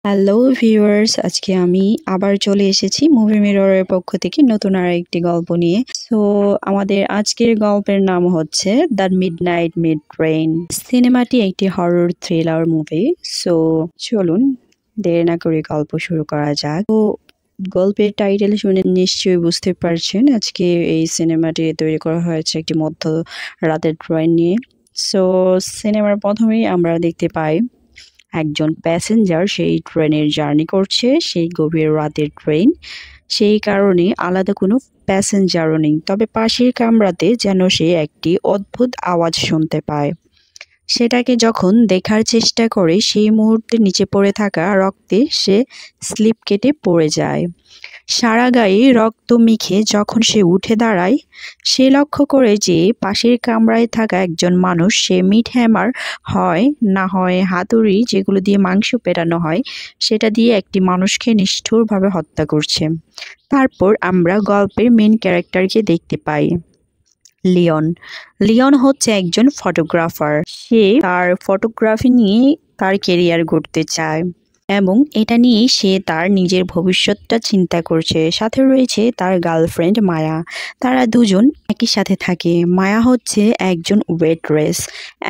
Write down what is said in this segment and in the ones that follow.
Hello viewers, আজকে আমি আবার চলে এসেছি মুভি মিররের পক্ষ থেকে নতুন আরেকটি গল্প নিয়ে। সো আমাদের আজকের গল্পের নাম হচ্ছে দ্য মিডনাইট মিড ট্রেন। সিনেমাটি একটি হরর থ্রিলার মুভি। সো চলুন দেরি না করে গল্প শুরু করা যাক। তো গল্পের টাইটেল শুনে নিশ্চয়ই বুঝতে পারছেন আজকে এই সিনেমাটি তৈরি করা হয়েছে একটি মধ্য রাতের ট্রেন নিয়ে। সো সিনেমার প্রথমেই আমরা দেখতে পাই একজন প্যাসেঞ্জার সেই ট্রেনের জার্নি করছে, সেই গভীর রাতের ট্রেন। সেই কারণে আলাদা কোনো প্যাসেঞ্জারও নেই, তবে পাশের কামরাতে যেন সে একটি অদ্ভুত আওয়াজ শুনতে পায়। সেটাকে যখন দেখার চেষ্টা করে সেই মুহূর্তে নিচে পড়ে থাকা রক্তে সে স্লিপ কেটে পড়ে যায়। সারা গায়ে রক্ত মেখে যখন সে উঠে দাঁড়ায়, সে লক্ষ্য করে যে পাশের কামরায় থাকা একজন মানুষ, সে মিট হ্যামার হয় না হয় হাতুড়ি যেগুলো দিয়ে মাংস পেটানো হয়, সেটা দিয়ে একটি মানুষকে নিষ্ঠুরভাবে হত্যা করছে। তারপর আমরা গল্পের মেন ক্যারেক্টারকে দেখতে পাই, লিওন। লিওন হচ্ছে একজন ফটোগ্রাফার। সে তার ফটোগ্রাফি নিয়ে তার কেরিয়ার গড়তে চায় এবং এটা নিয়ে সে তার নিজের ভবিষ্যৎটা চিন্তা করছে। সাথে রয়েছে তার গার্লফ্রেন্ড মায়া। তারা দুজন একই সাথে থাকে। মায়া হচ্ছে একজন ওয়েট্রেস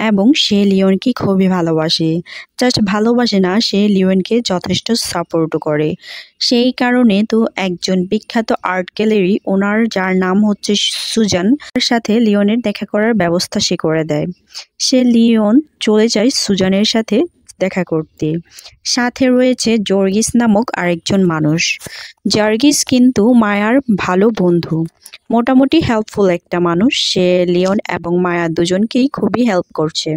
এবং সে লিওনকে খুবই ভালোবাসে। জাস্ট ভালোবাসে না, সে লিওনকে যথেষ্ট সাপোর্টও করে। সেই কারণে তো একজন বিখ্যাত আর্ট গ্যালারি ওনার, যার নাম হচ্ছে সুজান, তার সাথে লিওনের দেখা করার ব্যবস্থা সে করে দেয়। লিওন চলে যায় সুজানের সাথে দেখা করতে। সাথে রয়েছে জর্গিস নামক আরেকজন মানুষ। জার্গিস কিন্তু মায়ার ভালো বন্ধু, মোটামুটি হেল্পফুল একটা মানুষ। সে লিওন এবং মায়া দুজনকেই খুবই হেল্প করছে।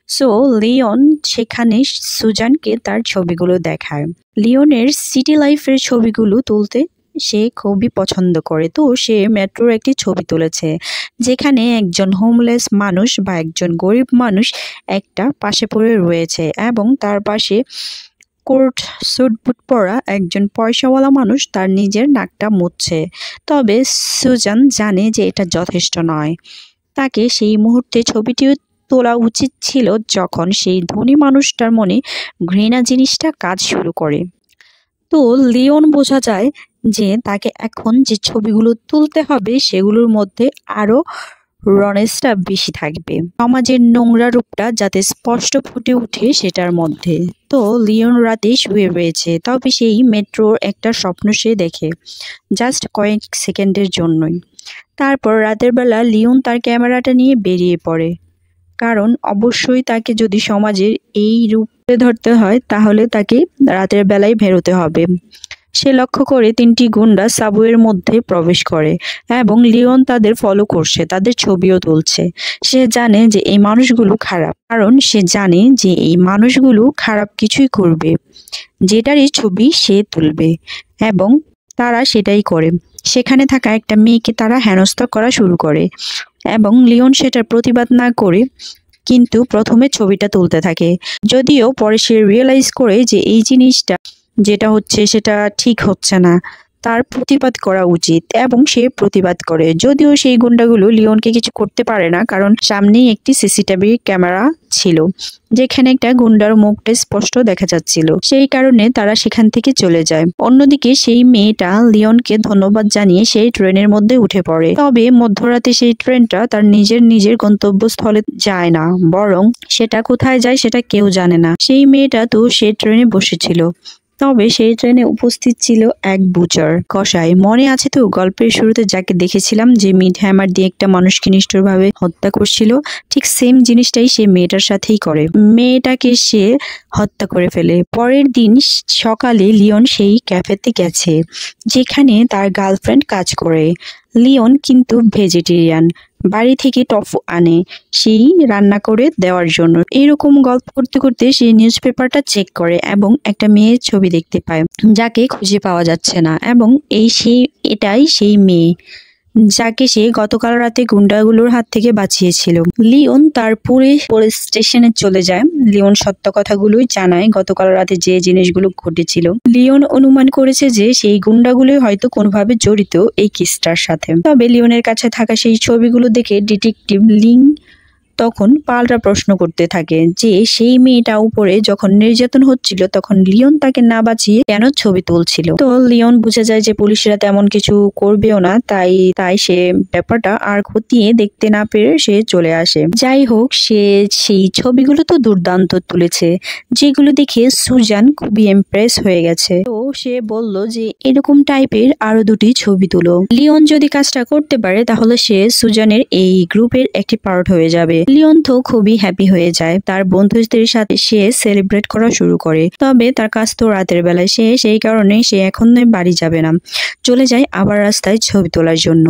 সো লিওন সেখানে সুজানকে তার ছবিগুলো দেখায়। লিওনের সিটি লাইফের ছবিগুলো তুলতে সে খুবই পছন্দ করে। তো সে মেট্রোর একটি ছবি তুলেছে, যেখানে একজন হোমলেস মানুষ বা একজন গরিব মানুষ একটা পাশে পড়ে রয়েছে এবং তার পাশে কোট স্যুট বুট পরা একজন পয়সাওয়ালা মানুষ তার নিজের নাকটা মুছছে। তবে সুজান জানে যে এটা যথেষ্ট নয়। তাকে সেই মুহূর্তে ছবিটিও তোলা উচিত ছিল যখন সেই ধনী মানুষটার মনে ঘৃণা জিনিসটা কাজ শুরু করে। তো লিওন বোঝা যায় যে তাকে এখন যে ছবিগুলো তুলতে হবে সেগুলোর মধ্যে আরো রনেসটা বেশি থাকবে, সমাজের নোংরা রূপটা যাতে স্পষ্ট ফুটে ওঠে সেটার মধ্যে। তো লিওন রাতে শুয়ে রয়েছে, তবে সেই মেট্রোর একটা স্বপ্ন সে দেখে, জাস্ট কয়েক সেকেন্ডের জন্যই। তারপর রাতের বেলা লিওন তার ক্যামেরাটা নিয়ে বেরিয়ে পড়ে, কারণ অবশ্যই তাকে যদি সমাজের এই রূপে ধরতে হয় তাহলে তাকে রাতের বেলায় বেরোতে হবে। সে লক্ষ্য করে তিনটি গুন্ডা সাবওয়ের মধ্যে প্রবেশ করে এবং লিওন তাদের ফলো করছে, তাদের ছবিও তুলছে। সে জানে যে এই মানুষগুলো খারাপ, কারণ সে জানে যে এই মানুষগুলো খারাপ কিছুই করবে, যেটারই ছবি সে তুলবে, এবং তারা সেটাই করে। সেখানে থাকা একটা মেয়েকে তারা হেনস্থা করা শুরু করে এবং লিওন সেটার প্রতিবাদ না করে কিন্তু প্রথমে ছবিটা তুলতে থাকে। যদিও পরে সে রিয়েলাইজ করে যে এই জিনিসটা যেটা হচ্ছে সেটা ঠিক হচ্ছে না, তার প্রতিবাদ করা উচিত, এবং সে প্রতিবাদ করে। যদিও সেই গুন্ডাগুলো লিওনকে কিছু করতে পারে না, কারণ সামনেই একটি সিসিটিভি ক্যামেরা ছিল যেখানে একটা গুন্ডার মুখটা স্পষ্ট দেখা যাচ্ছিল। সেই কারণে তারা সেখান থেকে চলে যায়। অন্যদিকে সেই মেয়েটা লিওনকে ধন্যবাদ জানিয়ে সেই ট্রেনের মধ্যে উঠে পড়ে। তবে মধ্যরাতে সেই ট্রেনটা তার নিজের গন্তব্যস্থলে যায় না, বরং সেটা কোথায় যায় সেটা কেউ জানে না। সেই মেয়েটা তো সেই ট্রেনে বসেছিল, তবে সেই ট্রেনে উপস্থিত ছিল এক বুচার কসাই। মনে আছে তো গল্পের শুরুতে যাকে দেখেছিলাম যে মিড হ্যামার দিয়ে একটা মানুষকে নিষ্ঠুরভাবে হত্যা করছিল? ঠিক সেম জিনিসটাই সে মেয়েটার সাথেই করে। মেয়েটাকে সে হত্যা করে ফেলে। পরের দিন সকালে লিওন সেই ক্যাফেতে গেছে যেখানে তার গার্লফ্রেন্ড কাজ করে। লিওন কিন্তু ভেজিটেরিয়ান, বাড়ি থেকে টফু আনে সেই রান্না করে দেওয়ার জন্য। এরকম গল্প করতে করতে সে নিউজ পেপারটা চেক করে এবং একটা মেয়ের ছবি দেখতে পায় যাকে খুঁজে পাওয়া যাচ্ছে না, এবং এটাই সেই মেয়ে যাকে সে গতকাল রাতে গুন্ডাগুলোর হাত থেকে বাঁচিয়েছিল। লিওন তার পুলিশ স্টেশনে চলে যায়। লিওন সত্য কথাগুলোই জানায়, গতকাল রাতে যে জিনিসগুলো ঘটেছিল। লিওন অনুমান করেছে যে সেই গুন্ডাগুলোই হয়তো কোনোভাবে জড়িত এই কেসটার সাথে। তবে লিওনের কাছে থাকা সেই ছবিগুলো দেখে ডিটেকটিভ লিং তখন পাল্টা প্রশ্ন করতে থাকে যে সেই মেয়েটা উপরে যখন নির্যাতন হচ্ছিল তখন লিওন তাকে না বাঁচিয়ে কেন ছবি তুলছিল। তো লিওন বুঝে যায় যে পুলিশরা তেমন কিছু করবেও না, তাই তাই সে ব্যাপারটা আর খতিয়ে দেখতে না পেরে সে চলে আসে। যাই হোক, সে সেই ছবিগুলো তো দুর্দান্ত তুলেছে, যেগুলো দেখে সুজান খুবই ইমপ্রেস হয়ে গেছে। তো সে বলল যে এরকম টাইপের আরো দুটি ছবি তুলো। লিওন যদি কাজটা করতে পারে তাহলে সে সুজানের এই গ্রুপের একটি পার্ট হয়ে যাবে। লিওন তো খুবই হ্যাপি হয়ে যায়, তার বন্ধুদের সাথে সে সেলিব্রেট করা শুরু করে। তবে তার কাজ তো রাতের বেলায়, সে সেই কারণে সে এখন বাড়ি যাবে না, চলে যায় আবার রাস্তায় ছবি তোলার জন্য।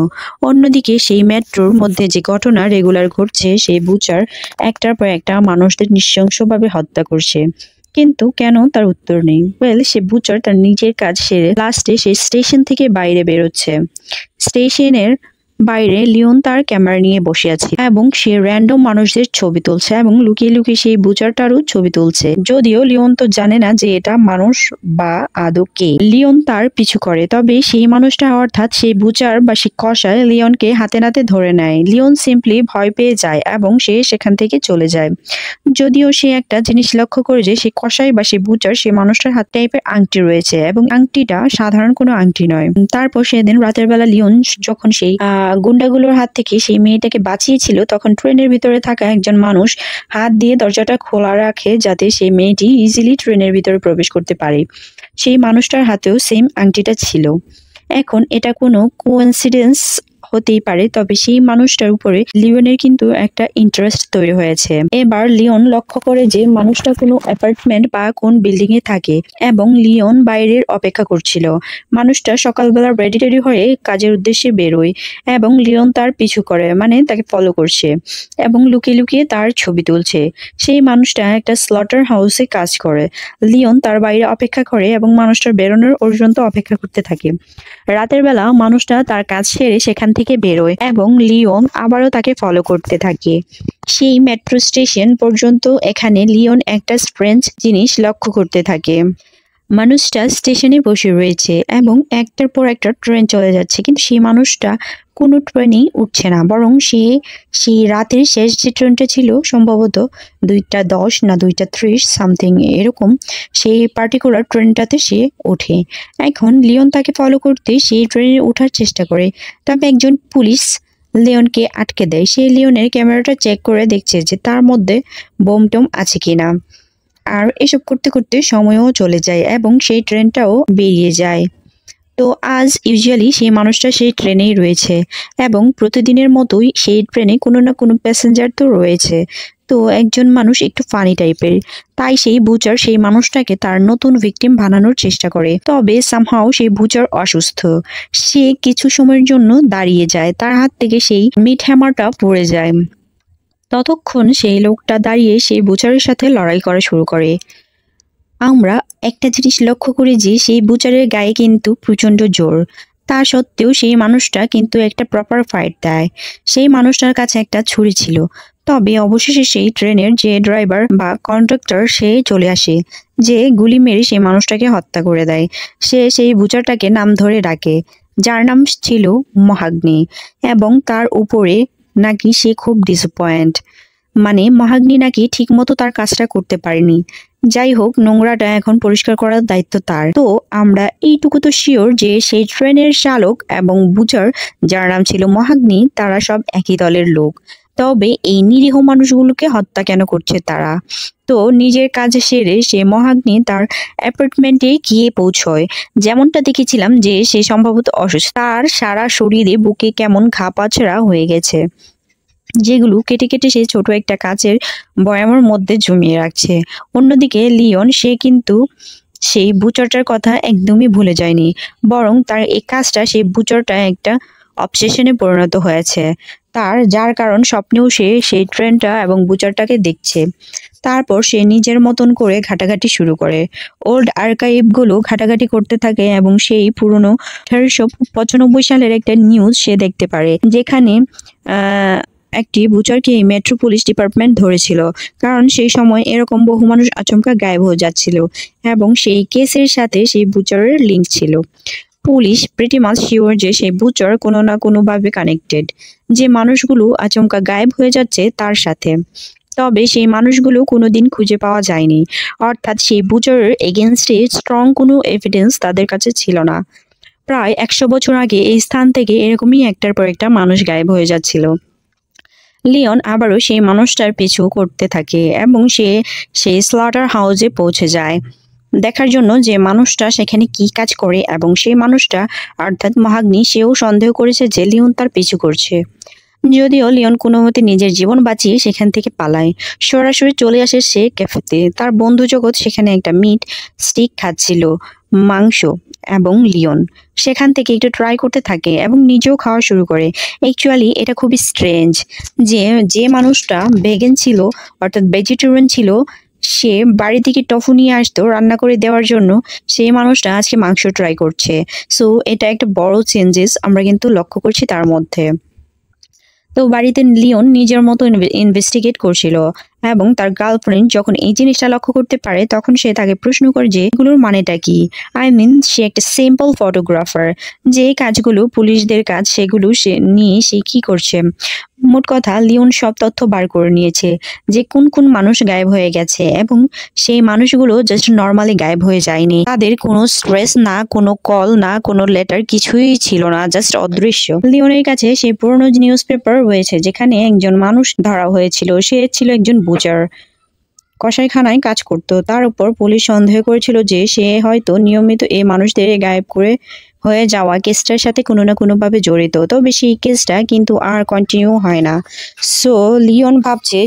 অন্যদিকে সেই মেট্রোর মধ্যে যে ঘটনা রেগুলার ঘটছে, সেই বুচার একটার পর একটা মানুষদের নৃশংসভাবে হত্যা করছে, কিন্তু কেন তার উত্তর নেই। সে বুচার তার নিজের কাজ সেরে লাস্টে সে স্টেশন থেকে বাইরে বেরোচ্ছে। স্টেশনের বাইরে লিওন তার ক্যামেরা নিয়ে বসে আছে এবং সে র্যান্ডম মানুষদের ছবি তুলছে এবং লুকিয়ে লুকিয়ে সেই বুচারটারও ছবি তুলছে। যদিও লিওন তো জানে না যে এটা মানুষ বা আদৌ কে। লিওন তার পিছু করে, তবে সেই মানুষটা অর্থাৎ সেই বুচার বা সেই কসাই লিওনকে হাতে নাতে ধরে নেয়। লিওন সিম্পলি ভয় পেয়ে যায় এবং সে সেখান থেকে চলে যায়। যদিও সে একটা জিনিস লক্ষ্য করে যে সেই কসাই বা সেই বুচার সেই মানুষটার হাত টাইপের আংটি রয়েছে এবং আংটিটা সাধারণ কোনো আংটি নয়। তারপর সেদিন রাতের বেলা লিওন যখন সেই গুন্ডাগুলোর হাত থেকে সেই মেয়েটাকে বাঁচিয়েছিল, তখন ট্রেনের ভিতরে থাকা একজন মানুষ হাত দিয়ে দরজাটা খোলা রাখে যাতে সেই মেয়েটি ইজিলি ট্রেনের ভিতরে প্রবেশ করতে পারে। সেই মানুষটার হাতেও সেম আংটিটা ছিল। এখন এটা কোনো কোইন্সিডেন্স হতেই পারে, তবে সেই মানুষটার উপরে লিওনের কিন্তু একটা ইন্টারেস্ট তৈরি হয়েছে। এবার লিওন লক্ষ্য করে যে মানুষটা কোনো অ্যাপার্টমেন্ট বা কোন বিল্ডিং এ থাকে এবং লিওন বাইরের অপেক্ষা করছিল। মানুষটা সকালবেলা রেডি টেডি হয়ে কাজের উদ্দেশ্যে বেরোয় এবং লিওন তার পিছু করে, মানে তাকে ফলো করছে এবং লুকিয়ে লুকিয়ে তার ছবি তুলছে। সেই মানুষটা একটা স্লটার হাউসে কাজ করে। লিওন তার বাইরে অপেক্ষা করে এবং মানুষটার বেরোনোর পর্যন্ত অপেক্ষা করতে থাকে। রাতের বেলা মানুষটা তার কাজ সেরে সেখান থেকে বেরোয় এবং লিওন আবারও তাকে ফলো করতে থাকে। সেই মেট্রো স্টেশন পর্যন্ত এখানে লিওন একটা স্ট্রেঞ্জ জিনিস লক্ষ্য করতে থাকে। মানুষটা স্টেশনে বসে রয়েছে এবং একটার পর একটা ট্রেন চলে যাচ্ছে, কিন্তু সেই মানুষটা কোনো ট্রেনেই উঠছে না, বরং সেই রাতের শেষ যে ট্রেনটা ছিল সম্ভবত 2:10 না 2:30 সামথিং এরকম, সেই পার্টিকুলার ট্রেনটাতে সে ওঠে। এখন লিওন তাকে ফলো করতে সেই ট্রেনে ওঠার চেষ্টা করে, তবে একজন পুলিশ লিওনকে আটকে দেয়। সে লিওনের ক্যামেরাটা চেক করে দেখছে যে তার মধ্যে বোম টোম আছে কিনা। আর এসব করতে করতে সময়ও চলে যায় এবং সেই ট্রেনটাও বেরিয়ে যায়। তো আজ ইউজুয়ালি সেই মানুষটা সেই ট্রেনেই রয়েছে এবং প্রতিদিনের মতোই সেই ট্রেনে কোনো না কোনো প্যাসেঞ্জার তো রয়েছে। তো একজন মানুষ একটু ফানি টাইপের, তাই সেই বুচার সেই মানুষটাকে তার নতুন ভিকটিম বানানোর চেষ্টা করে। তবে সামহাও সেই বুচার অসুস্থ, সে কিছু সময়ের জন্য দাঁড়িয়ে যায়, তার হাত থেকে সেই মিট হ্যামারটা পড়ে যায়। ততক্ষণ সেই লোকটা দাঁড়িয়ে সেই বুচারের সাথে লড়াই করা শুরু করে। আমরা একটা জিনিস লক্ষ্য করি যে সেই বুচারের গায়ে কিন্তু প্রচন্ড জোর, তা সত্ত্বেও সেই মানুষটা কিন্তু একটা প্রপার ফাইট দেয়। সেই মানুষটার কাছে একটা ছুরি ছিল, তবে অবশেষে সেই ট্রেনের যে ড্রাইভার বা কন্ডাক্টর সে চলে আসে, যে গুলি মেরে সেই মানুষটাকে হত্যা করে দেয়। সে সেই বুচারটাকে নাম ধরে ডাকে, যার নাম ছিল মহাগ্নি, এবং তার উপরে নাকি সে খুব ডিসঅ্যাপয়েন্ট, মানে মহাগ্নি নাকি ঠিকমতো তার কাজটা করতে পারেনি। যাই হোক, নোংরাটা এখন পরিষ্কার করার দায়িত্ব তার। তো আমরা এইটুকু তো শিওর যে সেই ট্রেনের চালক এবং বুচার, যার নাম ছিল মহাগ্নি, তারা সব একই দলের লোক। তবে এই নিরীহ মানুষগুলোকে হত্যা কেন করছে তারা? তো নিজের কাজ সেরে সে মহাগ্নি তার অ্যাপার্টমেন্টে গিয়ে পৌঁছয়। যেমনটা দেখেছিলাম যে সে সম্ভবত অসুস্থ, তার সারা শরীরে বুকে কেমন ঘা পাচড়া হয়ে গেছে, যেগুলো কেটে কেটে সে ছোট একটা কাচের বয়ামের মধ্যে জমিয়ে রাখছে। অন্যদিকে লিওন, সে কিন্তু সেই বুচারটার কথা একদমই ভুলে যায়নি, বরং তার এই কাজটা, সেই বুচারটা একটা অবসেশনে পরিণত হয়েছে তার, যার কারণ স্বপ্নেও সে সেই ট্রেনটা এবং বুচারটাকে দেখছে। তারপর সে নিজের মতন করে ঘাটাঘাটি শুরু করে, ওল্ড আর্কাইভগুলো ঘাটাঘাটি করতে থাকে এবং সেই পুরনো 1895 সালের একটা নিউজ সে দেখতে পারে, যেখানে একটি বুচারকে মেট্রো পুলিশ ডিপার্টমেন্ট ধরেছিল, কারণ সেই সময় এরকম বহু মানুষ আচমকা গায়েব হয়ে যাচ্ছিল এবং সেই কেসের সাথে সেই বুচারের লিঙ্ক ছিল। পুলিশ প্রিটি মাচ শিওর যে সেই বুচার কোনো না কোনোভাবে কানেক্টেড, যে মানুষগুলো আচমকা গায়েব হয়ে যাচ্ছে তার সাথে। তবে সেই মানুষগুলো কোনোদিন খুঁজে পাওয়া যায়নি, অর্থাৎ সেই বুচারের এগেনস্টে স্ট্রং কোনো এভিডেন্স তাদের কাছে ছিল না। প্রায় 100 বছর আগে এই স্থান থেকে এরকমই একটার পর একটা মানুষ গায়েব হয়ে যাচ্ছিল। লিওন আবারও সেই মানুষটার পিছু করতে থাকে এবং সে সেই স্লটার হাউসে পৌঁছে যায় দেখার জন্য যে মানুষটা সেখানে কি কাজ করে, এবং সেই মানুষটা অর্থাৎ মহাগ্নি সেও সন্দেহ করেছে যে লিওন তার পিছু করছে। যদিও লিওন কোনো মতে নিজের জীবন বাঁচিয়ে সেখান থেকে পালায়, সরাসরি চলে আসে সে ক্যাফেতে। তার বন্ধু জগৎ সেখানে একটা মিট স্টিক খাচ্ছিল, মাংস, এবং লিওন সেখান থেকে একটু ট্রাই করতে থাকে এবং নিজেও খাওয়া শুরু করে। অ্যাকচুয়ালি এটা খুবই স্ট্রেঞ্জ যে যে মানুষটা ভেগান ছিল অর্থাৎ ভেজিটেরিয়ান ছিল, সে বাড়ি থেকে টফু নিয়ে আসতো রান্না করে দেওয়ার জন্য, সেই মানুষটা আজকে মাংস ট্রাই করছে। সো এটা একটা বড় চেঞ্জেস আমরা কিন্তু লক্ষ্য করছি তার মধ্যে। তো বাড়িতে লিওন নিজের মতো ইনভেস্টিগেট করছিল এবং তার গার্লফ্রেন্ড যখন এই জিনিসটা লক্ষ্য করতে পারে তখন সে তাকে প্রশ্ন করে যে এগুলোর মানেটা কি। আই মিন সে একটা সিম্পল ফটোগ্রাফার, যে কাজগুলো পুলিশদের কাজ সেগুলো সে নিয়ে সে কি করছে। মোট কথা লিওন সব তথ্য বার করে নিয়েছে যে কোন কোন মানুষ গায়েব হয়ে গেছে, এবং সেই মানুষগুলো জাস্ট নর্মালি গায়েব হয়ে যায়নি, তাদের কোনো স্ট্রেস না, কোনো কল না, কোনো লেটার, কিছুই ছিল না, জাস্ট অদৃশ্য। লিওনের কাছে সেই পুরনো নিউজ পেপার রয়েছে যেখানে একজন মানুষ ধরা হয়েছিল, সে ছিল একজন বুচার, কসাইখানায় কাজ করত। তার উপর পুলিশ সন্দেহ করেছিল যে সে হয়তো নিয়মিত এই মানুষদের গায়েব করে হয়ে যাওয়া কেসটার সাথে কোনো না কোনোভাবে জড়িত। তবে সেই কেসটা কিন্তু আর কন্টিনিউ হয় না। লিওন ভাবছে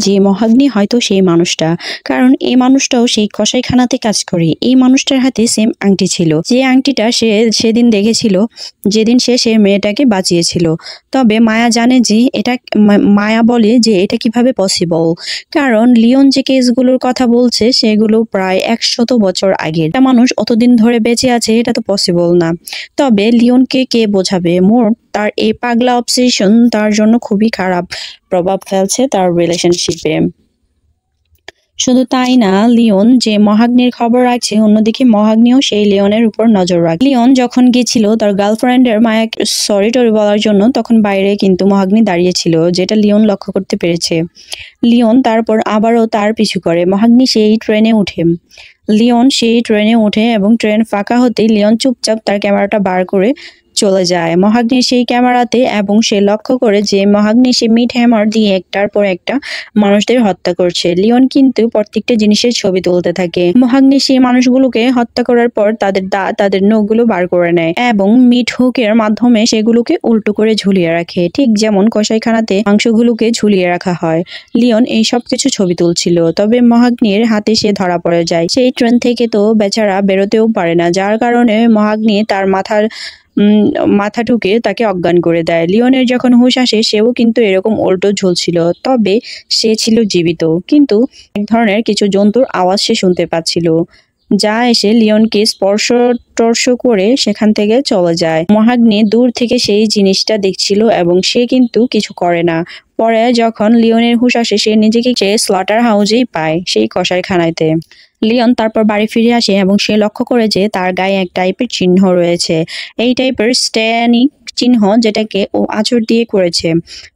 যে মহাগ্নি হয়তো সেই মানুষটা, কারণ এই মানুষটাও সেই কসাইখানাতে কাজ করে। এই মানুষটার হাতে সেম আংটি ছিল, যে আংটিটা সে সেদিন দেখেছিল যেদিন সে মেয়েটাকে বাঁচিয়েছিল। তবে মায়া জানে যে মায়া বলে যে এটা কিভাবে পসিবল, কারণ লিওন যে কেসগুলোর কথা বলছে সেগুলো প্রায় 100 বছর আগের। একটা মানুষ অতদিন ধরে বেঁচে আছে, এটা তো পসিবল না। তবে লিওনকে কে বোঝাবে? মোট তার এই পাগলা অবসেশন তার জন্য খুবই খারাপ প্রভাব ফেলছে তার রিলেশনশিপে। শুধু তাই না, লিওন যে মহাগ্নির খবর রাখছে, অন্যদিকে মহাগ্নিও সেই লিওনের উপর নজর রাখে। লিওন যখন গেছিল তার গার্লফ্রেন্ডের মায়াকে সরি টরি বলার জন্য, তখন বাইরে কিন্তু মহাগ্নি দাঁড়িয়েছিল, যেটা লিওন লক্ষ্য করতে পেরেছে। লিওন তারপর আবারও তার পিছু করে। মহাগ্নি সেই ট্রেনে ওঠে এবং ট্রেন ফাঁকা হতেই লিওন চুপচাপ তার ক্যামেরাটা বার করে চলে যায় মহাগ্নি সেই ক্যামেরাতে, এবং সে লক্ষ্য করে যে মহাগ্নি সে মিট হ্যামার দিয়ে একটার পর একটা মানুষদের হত্যা করছে। লিওন কিন্তু প্রত্যেকটা জিনিসের ছবি তুলতে থাকে। মহাগ্নি সেই মানুষগুলোকে হত্যা করার পর তাদের দাঁত, তাদের নখগুলো বার করে নেয় এবং মিট হুকের মাধ্যমে সেগুলোকে উল্টো করে ঝুলিয়ে রাখে, ঠিক যেমন কসাইখানাতে মাংসগুলোকে ঝুলিয়ে রাখা হয়। লিওন এই সব কিছু ছবি তুলছিল, তবে মহাগ্নির হাতে সে ধরা পড়ে যায়। সেই ট্রেন থেকে তো বেচারা বেরোতেও পারে না, যার কারণে মহাগ্নি তার মাথা ঠুকে তাকে অজ্ঞান করে দেয়। লিওনের যখন হুঁশ আসে সেও কিন্তু এরকম উল্টো ঝুলছিল, তবে সে ছিল জীবিত, কিন্তু এক ধরনের কিছু জন্তুর আওয়াজ সে শুনতে পাচ্ছিল, যা এসে লিওনকে স্পর্শ করে সেখান থেকে চলে যায়। মহাগ্নি দূর থেকে সেই জিনিসটা দেখছিল এবং সে কিন্তু কিছু করে না। পরে যখন লিওনের হুঁশ আসে সে নিজেকে স্লটার হাউসেই পায়, সেই কসাইখানাতে। লিওন তারপর বাড়ি ফিরে আসে এবং সে লক্ষ্য করে যে তার গায়ে এক টাইপের চিহ্ন রয়েছে, এই টাইপের স্ট্যানিক চিহ্ন, যেটাকে ও আঁচড় দিয়ে করেছে।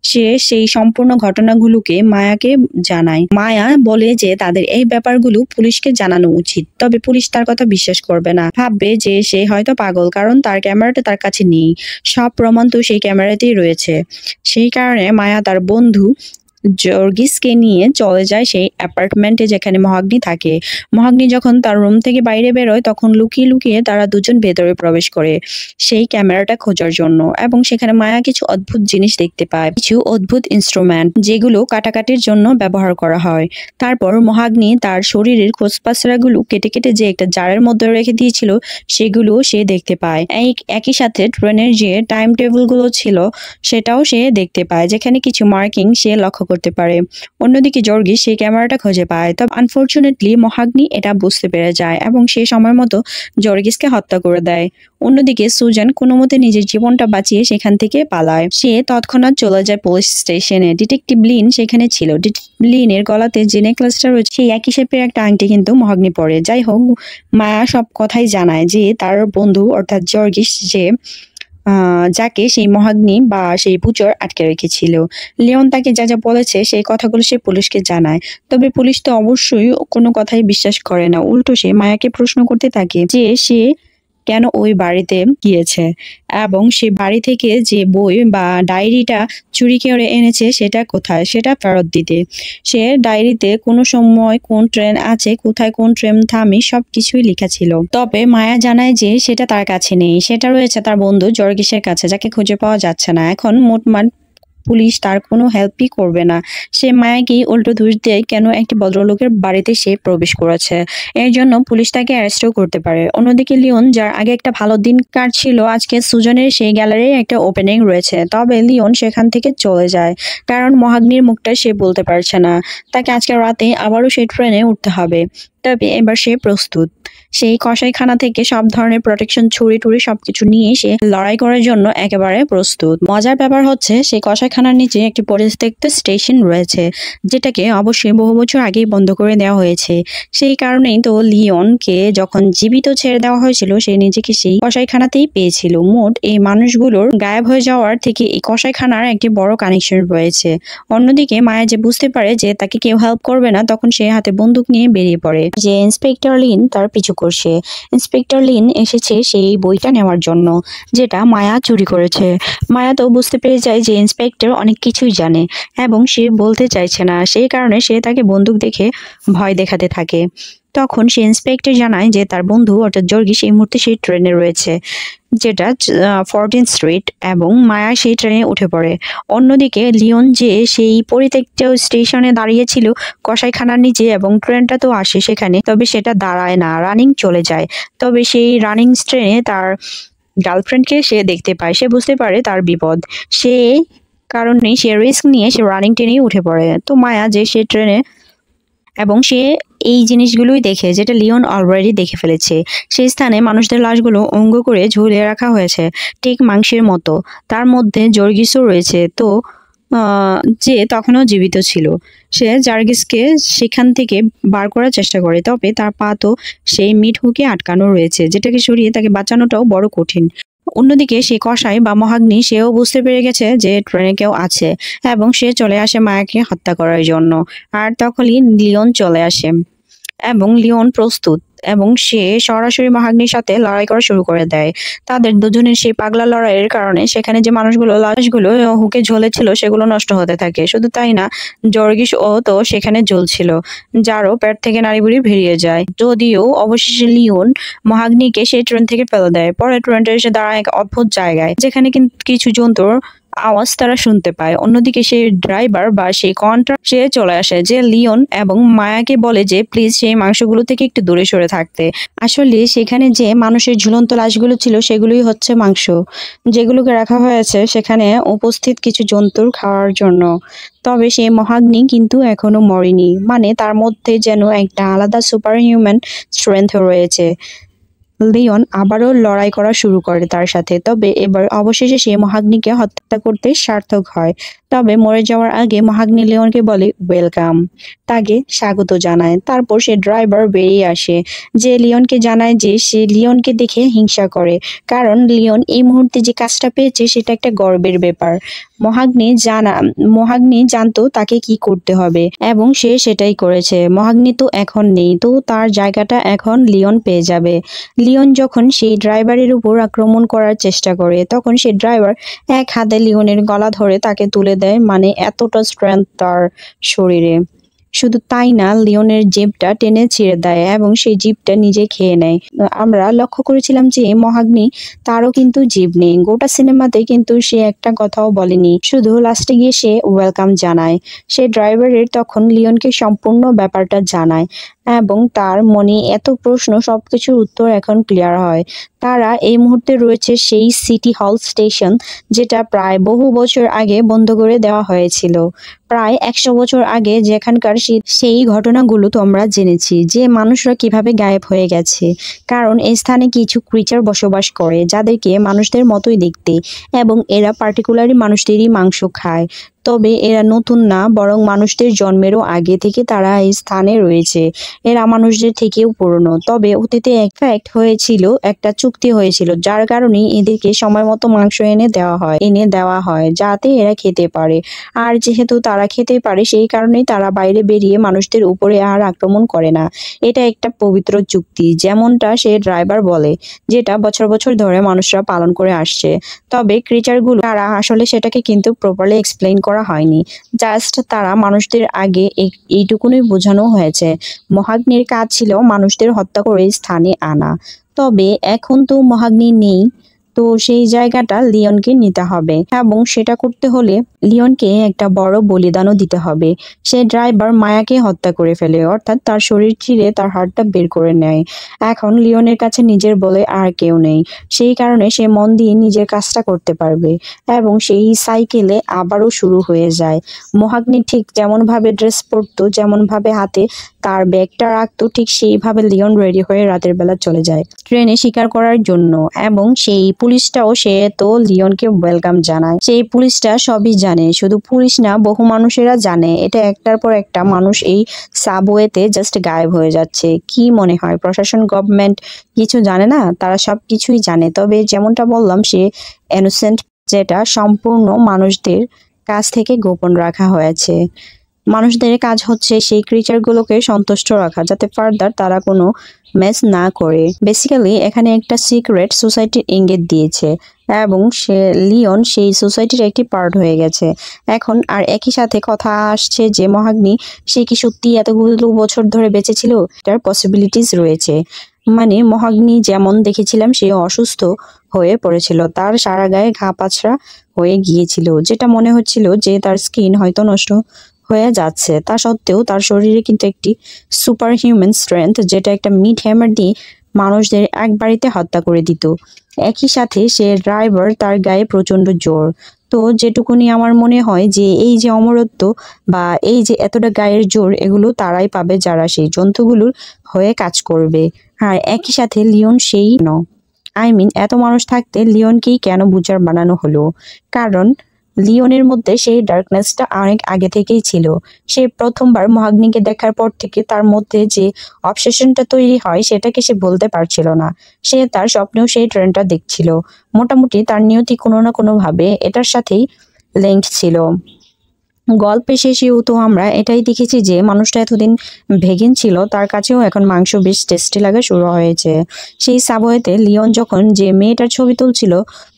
সে সেই সম্পূর্ণ ঘটনাগুলোকে মায়াকে জানায়। মায়া বলে যে তাদের এই ব্যাপারগুলো পুলিশকে জানানো উচিত, তবে পুলিশ তার কথা বিশ্বাস করবে না, ভাববে যে সে হয়তো পাগল, কারণ তার ক্যামেরাটা তার কাছে নেই, সব প্রমাণ তো সেই ক্যামেরাতেই রয়েছে। সেই কারণে মায়া তার বন্ধু জর্গিসকে নিয়ে চলে যায় সেই অ্যাপার্টমেন্টে যেখানে মহাগ্নি থাকে। মহাগ্নি যখন তার রুম থেকে বাইরে বেরোয় তখন লুকিয়ে লুকিয়ে তারা দুজন ভেতরে প্রবেশ করে সেই ক্যামেরাটা খোঁজার জন্য, এবং সেখানে মায়া কিছু অদ্ভুত জিনিস দেখতে পায়, কিছু অদ্ভুত ইনস্ট্রুমেন্ট যেগুলো কাটাকাটির জন্য ব্যবহার করা হয়। তারপর মহাগ্নি তার শরীরের খোঁজপাসরাগুলো কেটে কেটে যে একটা জারের মধ্যে রেখে দিয়েছিল সেগুলো সে দেখতে পায়। একই সাথে ট্রেনের যে টাইম টেবিলগুলো ছিল সেটাও সে দেখতে পায়, যেখানে কিছু মার্কিং সে লক্ষ্য করতে পারে। অন্যদিকে জর্গিস সেই ক্যামেরাটা খুঁজে পায়, তবে আনফরচুনেটলি মহাগ্নি এটা বুঝতে পেরে যায় এবং সেই সময় মতো জর্গিসকে হত্যা করে দেয়। অন্যদিকে সুজান কোনো মতে নিজের জীবনটা বাঁচিয়ে সেখান থেকে পালায়। সে তৎক্ষণাৎ চলে যায় পুলিশ স্টেশনে। ডিটেকটিভ লিন সেখানে ছিল। ডিটেকটিভ লিনের গলাতে যে নেকলেসটা রয়েছে সেই একই শেপের একটা আংটি কিন্তু মহাগ্নি পরে। যাই হোক, মায়া সব কথাই জানায় যে তার বন্ধু অর্থাৎ জর্গিস যে যাকে সেই মহাগ্নি বা সেই পুজোর আটকে রেখেছিল। লিওন তাকে যা যা বলেছে সেই কথাগুলো সে পুলিশকে জানায়, তবে পুলিশ তো অবশ্যই কোনো কথাই বিশ্বাস করে না। উল্টো সে মায়াকে প্রশ্ন করতে থাকে যে সে কেন ওই বাড়িতে গিয়েছে এবং সে বাড়ি থেকে যে বই বা ডায়েরিটা চুরি করে এনেছে সেটা কোথায়, সেটা ফেরত দিতে। সে ডায়েরিতে কোনো সময় কোন ট্রেন আছে, কোথায় কোন ট্রেন থামে সবকিছুই লেখা ছিল। তবে মায়া জানায় যে সেটা তার কাছে নেই, সেটা রয়েছে তার বন্ধু জর্গিসের কাছে, যাকে খুঁজে পাওয়া যাচ্ছে না। এখন মোটমাট পুলিশ তার কোনো হেল্পই করবে না। সে মায়াকেই উল্টো দোষ দেয় কেন একটি ভদ্রলোকের বাড়িতে সে প্রবেশ করেছে। এর জন্য পুলিশ তাকে অ্যারেস্টও করতে পারে। অন্যদিকে লিওন, যার আগে একটা ভালো দিন কাটছিল, আজকে সুজনের সেই গ্যালারির একটা ওপেনিং রয়েছে, তবে লিওন সেখান থেকে চলে যায় কারণ মহাগ্নির মুখটা সে বলতে পারছে না। তাকে আজকে রাতে আবারও সেই ট্রেনে উঠতে হবে, তবে এবার সে প্রস্তুত। সেই কসাইখানা থেকে সব ধরনের প্রোটেকশন, ছুরি টুরি সবকিছু নিয়ে সে লড়াই করার জন্য একেবারে প্রস্তুত। মজার ব্যাপার হচ্ছে সেই কসাইখানার নিচে একটি পরিত্যক্ত স্টেশন রয়েছে, যেটাকে অবশ্যই বহু বছর আগেই বন্ধ করে দেওয়া হয়েছে। সেই কারণেই তো লিওনকে যখন জীবিত ছেড়ে দেওয়া হয়েছিল সে নিজেকে সেই কসাইখানাতেই পেয়েছিল। মোট এই মানুষগুলোর গায়েব হয়ে যাওয়ার থেকে এই কসাইখানার একটি বড় কানেকশন রয়েছে। অন্যদিকে মায়া যে বুঝতে পারে যে তাকে কেউ হেল্প করবে না, তখন সে হাতে বন্দুক নিয়ে বেরিয়ে পড়ে যে ইন্সপেক্টর লিন তার পিছু করছে। ইন্সপেক্টর লিন এসেছে সেই বইটা নেওয়ার জন্য যেটা মায়া চুরি করেছে। মায়া তো বুঝতে পেরে যায় যে ইন্সপেক্টর অনেক কিছুই জানে এবং সে বলতে চাইছে না, সেই কারণে সে তাকে বন্দুক দেখে ভয় দেখাতে থাকে। তখন সে ইন্সপেক্টর জানায় যে তার বন্ধু অর্থাৎ জর্গিস এই মুহূর্তে সেই ট্রেনে রয়েছে, যেটা 14 স্ট্রিট, এবং মায়া সেই ট্রেনে উঠে পড়ে। অন্যদিকে লিওন যে সেই পরিত্যক্ত স্টেশনে দাঁড়িয়েছিল কসাইখানার নিচে এবং ট্রেনটা তো আসে সেখানে, তবে সেটা দাঁড়ায় না, রানিং চলে যায়। তবে সেই রানিং ট্রেনে তার গার্লফ্রেন্ডকে সে দেখতে পায়। সে বুঝতে পারে তার বিপদ, সে কারণে সে রিস্ক নিয়ে সে রানিং ট্রেনেই উঠে পড়ে। তো মায়া যে সে ট্রেনে এবং সে এই জিনিসগুলোই দেখে যেটা লিওন অলরেডি দেখে ফেলেছে। সেই স্থানে মানুষদের লাশগুলো অঙ্গ করে ঝুলিয়ে রাখা হয়েছে ঠিক মাংসের মতো। তার মধ্যে জর্গিসও রয়েছে, তো যে তখনও জীবিত ছিল। সে জার্গিসকে সেখান থেকে বার করার চেষ্টা করে, তবে তার পা তো সেই মিট হুকে আটকানো রয়েছে, যেটাকে সরিয়ে তাকে বাঁচানোটাও বড় কঠিন। অন্যদিকে সেই কসাই বা মহাগ্নি সেও বুঝতে পেরে গেছে যে ট্রেনে কেউ আছে এবং সে চলে আসে মায়াকে হত্যা করার জন্য। আর তখনই লিওন চলে আসে এবং লিওন প্রস্তুত এবং সে সরাসরি মহাগ্নির সাথে লড়াই করা শুরু করে দেয়। তাদের দুজনের সেই পাগলা লড়াইয়ের কারণে সেখানে যে লাশগুলো হুকে ঝুলেছিল সেগুলো নষ্ট হতে থাকে। শুধু তাই না, জর্গিস ও তো সেখানে ঝুলছিল, যারও পেট থেকে নাড়িভুড়ি বেরিয়ে যায়। যদিও অবশেষে লিওন মহাগ্নিকে সেই ট্রেন থেকে ফেলে দেয়। পরে ট্রেনটা এসে দাঁড়ায় এক অদ্ভুত জায়গায়, যেখানে কিন্তু কিছু জন্তুর আওয়াজ তারা শুনতে পায়। অন্যদিকে সেই ড্রাইভার বা সেই কন্ট্রাক্টর সে চলে আসে, যে লিওন এবং মায়াকে বলে যে প্লিজ সেই মাংসগুলো থেকে একটু দূরে সরে থাকতে। আসলে সেখানে যে মানুষের ঝুলন্ত লাশগুলো ছিল সেগুলোই হচ্ছে মাংস, যেগুলোকে রাখা হয়েছে সেখানে উপস্থিত কিছু জন্তুর খাওয়ার জন্য। তবে সেই মহাগ্নি কিন্তু এখনো মরেনি, মানে তার মধ্যে যেন একটা আলাদা সুপার হিউম্যান স্ট্রেংথ রয়েছে। লিওন আবারও লড়াই করা শুরু করে তার সাথে, তবে এবার অবশেষে সে মহাগ্নিকে হত্যা করতে সার্থক হয়। তবে মরে যাওয়ার আগে মহাগ্নি লিওনকে বলে ওয়েলকাম, তাকে স্বাগত জানায়। তারপর সে ড্রাইভার বেরিয়ে আসে, যে লিওনকে জানায় যে সে লিওনকে দেখে হিংসা করে, কারণ লিওন এই মুহূর্তে যে কাজটা পেয়েছে সেটা একটা গর্বের ব্যাপার। মহাগ্নি জানতো তাকে কি করতে হবে এবং সে সেটাই করেছে। মহাগ্নি তো এখন নেই, তো তার জায়গাটা এখন লিওন পেয়ে যাবে। লিওন যখন সেই ড্রাইভারের উপর আক্রমণ করার চেষ্টা করে, তখন সেই ড্রাইভার এক হাতে লিওনের গলা ধরে তাকে তুলে দেয়, মানে এতটা স্ট্রেংথ তার শরীরে। শুধু তাই না, লিওনের জিভটা টেনে ছিঁড়ে দেয় এবং সেই জিভটা নিজে খেয়ে নেয়। আমরা লক্ষ্য করেছিলাম যে মহাগ্নি তারও কিন্তু জিভ নেই, গোটা সিনেমাতে কিন্তু সে একটা কথাও বলেনি, শুধু লাস্টে গিয়ে সে ওয়েলকাম জানায়। সে ড্রাইভারের তখন লিওনকে সম্পূর্ণ ব্যাপারটা জানায় এবং তার মনে এত প্রশ্ন, সবকিছুর উত্তর এখন ক্লিয়ার হয়। তারা এই মুহূর্তে রয়েছে সেই সিটি হল স্টেশন, যেটা প্রায় বহু বছর আগে বন্ধ করে দেওয়া হয়েছিল। প্রায় 100 বছর আগে যেখানকার সেই ঘটনাগুলো তোমরা জেনেছি, যে মানুষরা কিভাবে গায়েব হয়ে গেছে। কারণ এই স্থানে কিছু ক্রিচার বসবাস করে যাদেরকে মানুষদের মতোই দেখতে, এবং এরা পার্টিকুলারলি মানুষদেরই মাংস খায়। তবে এরা নতুন না, বরং মানুষদের জন্মেরও আগে থেকে তারা এই স্থানে রয়েছে। এরা মানুষদের থেকেও পুরনো। তবে অতীতে এক হয়েছিল, একটা চুক্তি হয়েছিল, যার কারণে এদেরকে সময় মতো মাংস এনে দেওয়া হয় যাতে এরা খেতে পারে। আর যেহেতু তারা খেতে পারে, সেই কারণেই তারা বাইরে বেরিয়ে মানুষদের উপরে আর আক্রমণ করে না। এটা একটা পবিত্র চুক্তি, যেমনটা সে ড্রাইভার বলে, যেটা বছর বছর ধরে মানুষরা পালন করে আসছে। তবে ক্রিচারগুলো তারা আসলে সেটাকে কিন্তু প্রপারলি এক্সপ্লেইন করা হয়নি। জাস্ট তারা মানুষদের আগে এইটুকুনই বোঝানো হয়েছে, মহাগ্নির কাজ ছিল মানুষদের হত্যা করে স্থানে আনা। তবে এখন তো মহাগ্নি নেই, তো সেই জায়গাটা লিওনকে নিতে হবে, এবং সেটা করতে হলে লিওনকে একটা বড় বলিদানও দিতে হবে। সে ড্রাইভার মায়াকে হত্যা করে ফেলে, অর্থাৎ তার শরীর চিরে তার হাড়টা বের করে নেয়। এখন লিওনের কাছে নিজের বলে আর কেউ নেই, সেই কারণে সে মন দিয়ে নিজের কাজটা করতে পারবে, এবং সেই সাইকেলে আবারও শুরু হয়ে যায়। মহাগ্নি ঠিক যেমন ভাবে ড্রেস পরতো, যেমন ভাবে হাতে তার ব্যাগটা রাখতো, ঠিক সেইভাবে লিওন রেডি হয়ে রাতের বেলা চলে যায় ট্রেনে শিকার করার জন্য। এবং সেই পুলিশটাও সে তো লিওনকে ওয়েলকাম জানায়। সেই পুলিশটা সবই জানে, শুধু পুলিশ না, বহু মানুষেরা জানে এটা একটার পর একটা মানুষ এই সাবওয়েতে জাস্ট গায়েব হয়ে যাচ্ছে। কি মনে হয় প্রশাসন, গভর্নমেন্ট কিছু জানে না? তারা সব কিছুই জানে। তবে যেমনটা বললাম, সে ইনোসেন্ট, যেটা সম্পূর্ণ মানুষদের কাছ থেকে গোপন রাখা হয়েছে। মানুষদের কাজ হচ্ছে সেই ক্রিচারগুলোকে সন্তুষ্ট রাখা, যাতে ফার্দার তারা কোনো মেস না করে। বেসিক্যালি এখানে একটা সিক্রেট সোসাইটির ইঙ্গিত দিয়েছে, এবং লিওন সেই সোসাইটির একটি পার্ট হয়ে গেছে এখন। আর একই সাথে কথা আসছে যে মহাগ্নি, সে কি সত্যি এতগুলো বছর ধরে বেঁচে ছিল? এটার পসিবিলিটিস রয়েছে। মানে মহাগ্নি যেমন দেখেছিলাম, সে অসুস্থ হয়ে পড়েছিল, তার সারা গায়ে ঘা পাছড়া হয়ে গিয়েছিল, যেটা মনে হচ্ছিল যে তার স্কিন হয়তো নষ্ট হয়ে যাচ্ছে। তা সত্ত্বেও তার শরীরে কিন্তু একটি সুপার হিউম্যান স্ট্রেংথ, যেটা একটা মিড হ্যামার দিয়ে মানুষদের এক বাড়িতে হত্যা করে দিত। একই সাথে সে ড্রাইভার, তার গায়ে প্রচন্ড জোর। তো যেটুকুনি আমার মনে হয় যে এই যে অমরত্ব বা এই যে এতটা গায়ের জোর, এগুলো তারাই পাবে যারা সেই জন্তুগুলোর হয়ে কাজ করবে। আর একই সাথে লিওন সেই এত মানুষ থাকতে লিওনকেই কেন বুচার বানানো হলো? কারণ লিওনের মধ্যে সেই ডার্কনেসটা অনেক আগে থেকেই ছিল। সে প্রথমবার মহাগ্নিকে দেখার পর থেকে তার মধ্যে যে অবসেশনটা তৈরি হয়, সেটাকে সে বলতে পারছিল না। সে তার স্বপ্নেও সেই ট্রেনটা দেখছিল। মোটামুটি তার নিয়তি কোনো না কোনো ভাবে এটার সাথেই লিঙ্কড ছিল। গল্পে শেষেও তো আমরা এটাই দেখেছি যে মানুষটা এতদিন ভেগান ছিল, তার কাছেও এখন মাংস বেশ টেস্টি লাগা শুরু হয়েছে। সেই সাবওয়েতে লিওন যখন যে মেয়েটার ছবি তুলছিল,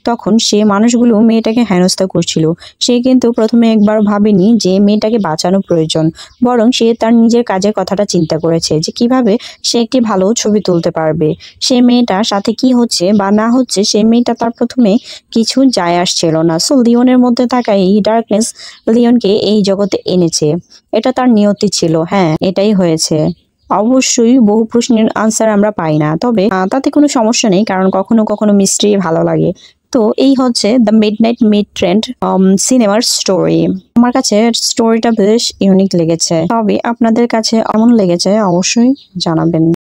তখন সে মানুষগুলো মেয়েটাকে হেনস্থা করছিল। সে কিন্তু প্রথমে একবার ভাবেনি যে মেয়েটাকে বাঁচানো প্রয়োজন, বরং সে তার নিজের কাজের কথাটা চিন্তা করেছে যে কিভাবে সে একটি ভালো ছবি তুলতে পারবে। সে মেয়েটার সাথে কি হচ্ছে বা না হচ্ছে, সে মেয়েটা তার প্রথমে কিছু যায় আসছিল না। সো লিওনের মধ্যে থাকা এই ডার্কনেস লিওনকে এই জগতে এনেছে। এটা তার নিয়তি ছিল। হ্যাঁ, এটাই হয়েছে। অবশ্যই বহু প্রশ্নের আনসার আমরা পাই না, তবে তাতে কোনো সমস্যা নেই, কারণ কখনো কখনো মিস্ট্রি ভালো লাগে। তো এই হচ্ছে দ্য মিডনাইট মিড ট্রেন্ড সিনেমার স্টোরি। আমার কাছে স্টোরিটা বেশ ইউনিক লেগেছে, তবে আপনাদের কাছে এমন লেগেছে অবশ্যই জানাবেন।